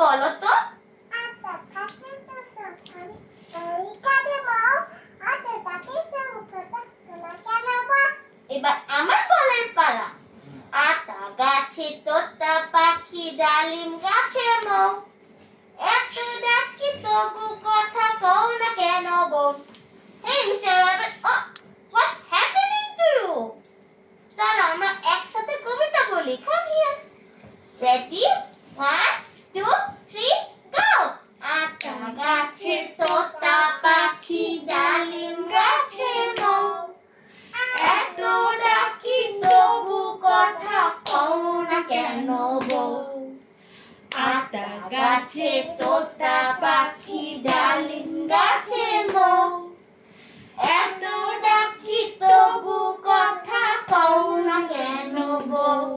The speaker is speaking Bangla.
বলো তো? এবার আমার বলার পালা। আতা গাছে তোতা পাখি, ডালিম গাছে মৌ, এত ডাকি তবু কথা কও না কেন বউ? Hey Mr. Rabbit, oh, what's happening to you? চলো আমরা একসাথে কবিতা বলি। Come here. Ready? 1, 2, 3, go! আতা গাছে তোতা পাখি, ডালিম গাছে মৌ, এত ডাকি তবু কথা কও না কেন বউ? আতা গাছে তোতা পাখি, ডালিম গাছে মৌ, এত ডাকি তবু